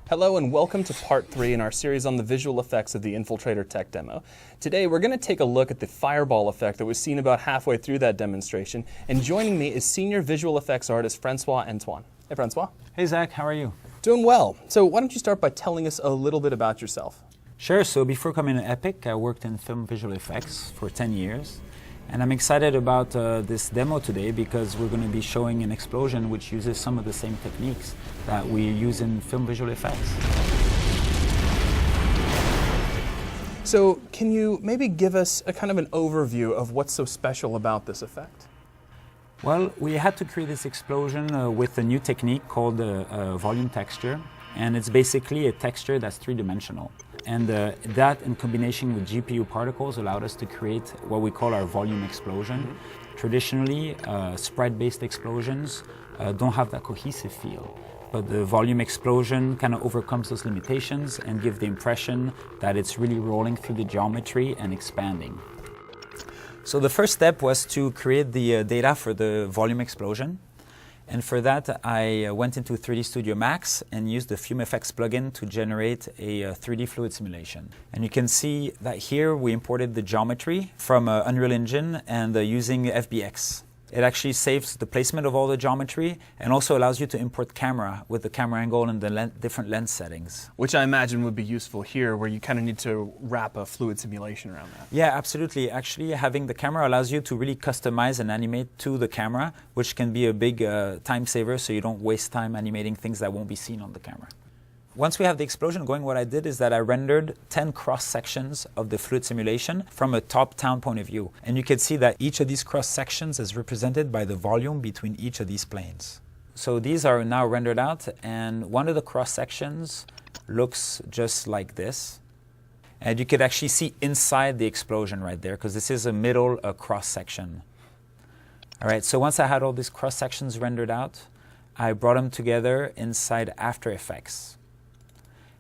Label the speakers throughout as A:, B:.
A: Hello and welcome to part 3 in our series on the visual effects of the Infiltrator tech demo. Today we're going to take a look at the fireball effect that was seen about halfway through that demonstration, and joining me is senior visual effects artist Francois Antoine. Hey Francois.
B: Hey Zach, how are you?
A: Doing well. So why don't you start by telling us a little bit about yourself?
B: Sure, so before coming to Epic, I worked in film visual effects for 10 years. And I'm excited about this demo today because we're going to be showing an explosion which uses some of the same techniques that we use in film visual effects.
A: So can you maybe give us a kind of an overview of what's so special about this effect?
B: Well, we had to create this explosion with a new technique called volume texture. And it's basically a texture that's three-dimensional. And that, in combination with GPU particles, allowed us to create what we call our volume explosion. Traditionally, sprite-based explosions don't have that cohesive feel. But the volume explosion kind of overcomes those limitations and gives the impression that it's really rolling through the geometry and expanding. So the first step was to create the data for the volume explosion. And for that, I went into 3D Studio Max and used the FumeFX plugin to generate a 3D fluid simulation. And you can see that here we imported the geometry from Unreal Engine and using FBX. It actually saves the placement of all the geometry and also allows you to import camera with the camera angle and the different lens settings.
A: Which I imagine would be useful here, where you kind of need to wrap a fluid simulation around that.
B: Yeah, absolutely. Actually, having the camera allows you to really customize and animate to the camera, which can be a big time saver, so you don't waste time animating things that won't be seen on the camera. Once we have the explosion going, what I did is that I rendered 10 cross-sections of the fluid simulation from a top-down point of view. And you can see that each of these cross-sections is represented by the volume between each of these planes. So these are now rendered out, and one of the cross-sections looks just like this. And you could actually see inside the explosion right there, because this is a middle cross-section. All right, so once I had all these cross-sections rendered out, I brought them together inside After Effects.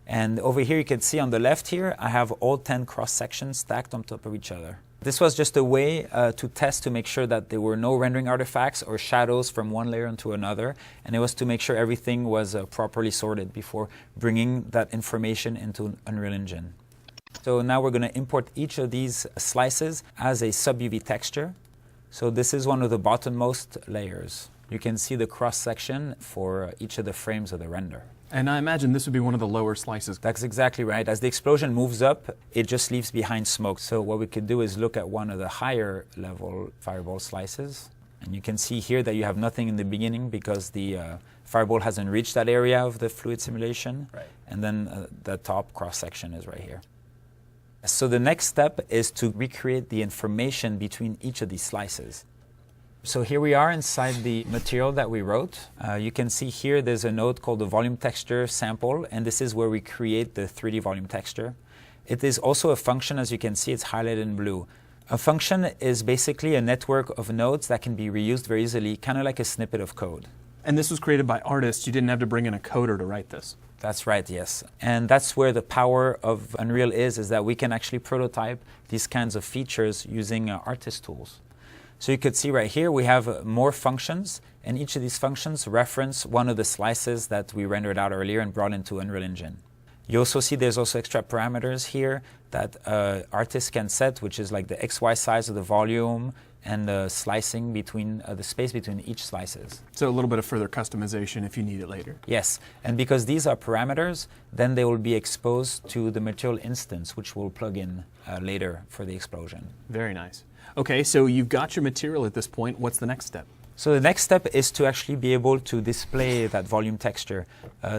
B: And over here you can see on the left here, I have all 10 cross-sections stacked on top of each other. This was just a way to test to make sure that there were no rendering artifacts or shadows from one layer into another. And it was to make sure everything was properly sorted before bringing that information into Unreal Engine. So now we're going to import each of these slices as a sub-UV texture. So this is one of the bottommost layers. You can see the cross-section for each of the frames of the render.
A: And I imagine this would be one of the lower slices.
B: That's exactly right. As the explosion moves up, it just leaves behind smoke. So what we could do is look at one of the higher level fireball slices. And you can see here that you have nothing in the beginning because the fireball hasn't reached that area of the fluid simulation.
A: Right.
B: And then the top cross-section is right here. So the next step is to recreate the information between each of these slices. So here we are inside the material that we wrote. You can see here there's a node called the volume texture sample, and this is where we create the 3D volume texture. It is also a function, as you can see, it's highlighted in blue. A function is basically a network of nodes that can be reused very easily, kind of like a snippet of code.
A: And this was created by artists. You didn't have to bring in a coder to write this.
B: That's right, yes. And that's where the power of Unreal is that we can actually prototype these kinds of features using artist tools. So you could see right here we have more functions, and each of these functions reference one of the slices that we rendered out earlier and brought into Unreal Engine. You also see there's also extra parameters here that artists can set, which is like the XY size of the volume and the slicing between the space between each slices.
A: So a little bit of further customization if you need it later.
B: Yes, and because these are parameters, then they will be exposed to the material instance, which we'll plug in later for the explosion.
A: Very nice. Okay, so you've got your material at this point. What's the next step?
B: So the next step is to actually be able to display that volume texture.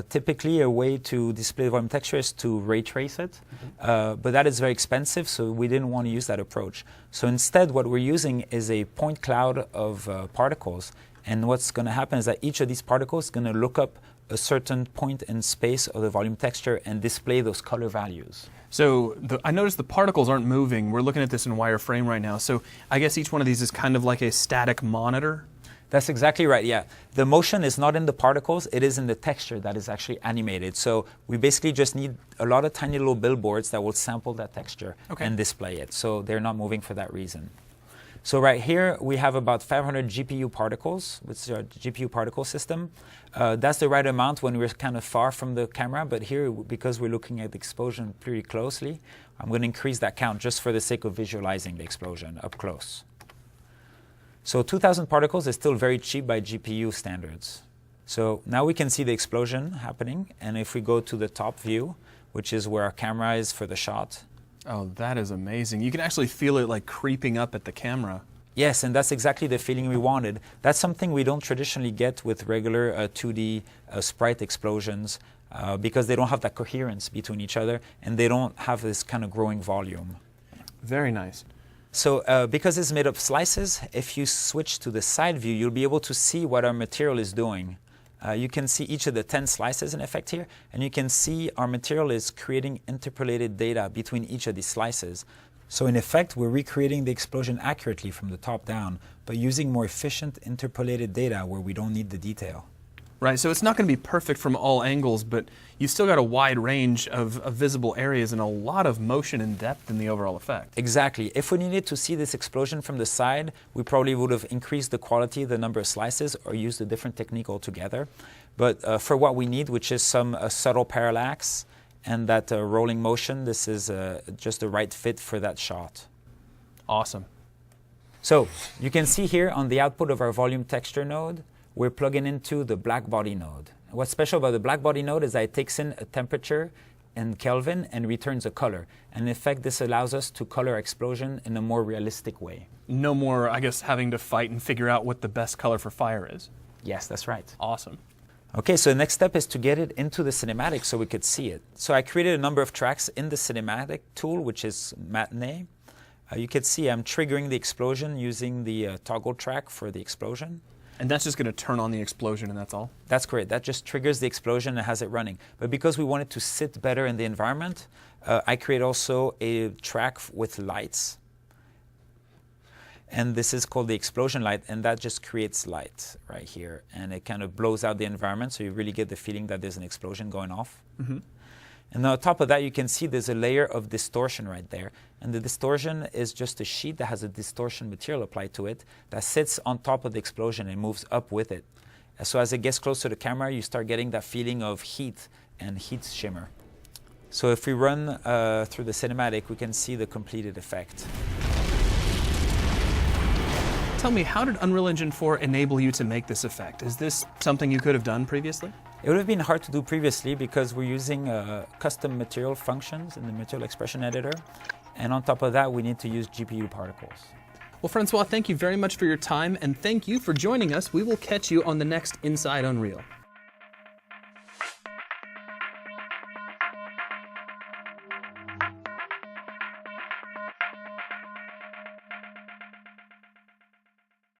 B: Typically, a way to display the volume texture is to ray trace it, but that is very expensive, so we didn't want to use that approach. So instead, what we're using is a point cloud of particles, and what's going to happen is that each of these particles is going to look up a certain point in space of the volume texture and display those color values.
A: So I noticed the particles aren't moving. We're looking at this in wireframe right now. So I guess each one of these is kind of like a static monitor.
B: That's exactly right, yeah. The motion is not in the particles, it is in the texture that is actually animated. So we basically just need a lot of tiny little billboards that will sample that texture and display it. So they're not moving for that reason. So right here, we have about 500 GPU particles, which is our GPU particle system. That's the right amount when we're kind of far from the camera, but here, because we're looking at the explosion pretty closely, I'm going to increase that count just for the sake of visualizing the explosion up close. So 2,000 particles is still very cheap by GPU standards. So now we can see the explosion happening, and if we go to the top view, which is where our camera is for the shot.
A: Oh, that is amazing. You can actually feel it like creeping up at the camera.
B: Yes, and that's exactly the feeling we wanted. That's something we don't traditionally get with regular 2D sprite explosions because they don't have that coherence between each other and they don't have this kind of growing volume.
A: Very nice.
B: So because it's made of slices, if you switch to the side view, you'll be able to see what our material is doing. You can see each of the 10 slices in effect here, and you can see our material is creating interpolated data between each of these slices. So in effect, we're recreating the explosion accurately from the top down, but using more efficient interpolated data where we don't need the detail.
A: Right, so it's not going to be perfect from all angles, but you've still got a wide range of visible areas and a lot of motion and depth in the overall effect.
B: Exactly. If we needed to see this explosion from the side, we probably would have increased the quality, the number of slices, or used a different technique altogether. But for what we need, which is some subtle parallax and that rolling motion, this is just the right fit for that shot.
A: Awesome.
B: So you can see here on the output of our volume texture node, we're plugging into the black body node. What's special about the black body node is that it takes in a temperature in Kelvin and returns a color. And in effect, this allows us to color explosion in a more realistic way.
A: No more, I guess, having to fight and figure out what the best color for fire is.
B: Yes, that's right.
A: Awesome.
B: Okay, so the next step is to get it into the cinematic so we could see it. So I created a number of tracks in the cinematic tool, which is Matinee. You can see I'm triggering the explosion using the toggle track for the explosion.
A: And that's just going to turn on the explosion and that's all?
B: That's correct. That just triggers the explosion and has it running. But because we want it to sit better in the environment, I create also a track with lights. And this is called the explosion light, and that just creates light right here. And it kind of blows out the environment, so you really get the feeling that there's an explosion going off. Mm-hmm. And on top of that, you can see there's a layer of distortion right there. And the distortion is just a sheet that has a distortion material applied to it that sits on top of the explosion and moves up with it. So as it gets close to the camera, you start getting that feeling of heat and heat shimmer. So if we run through the cinematic, we can see the completed effect.
A: Tell me, how did Unreal Engine 4 enable you to make this effect? Is this something you could have done previously?
B: It would have been hard to do previously because we're using custom material functions in the material expression editor. And on top of that, we need to use GPU particles.
A: Well, Francois, thank you very much for your time, and thank you for joining us. We will catch you on the next Inside Unreal.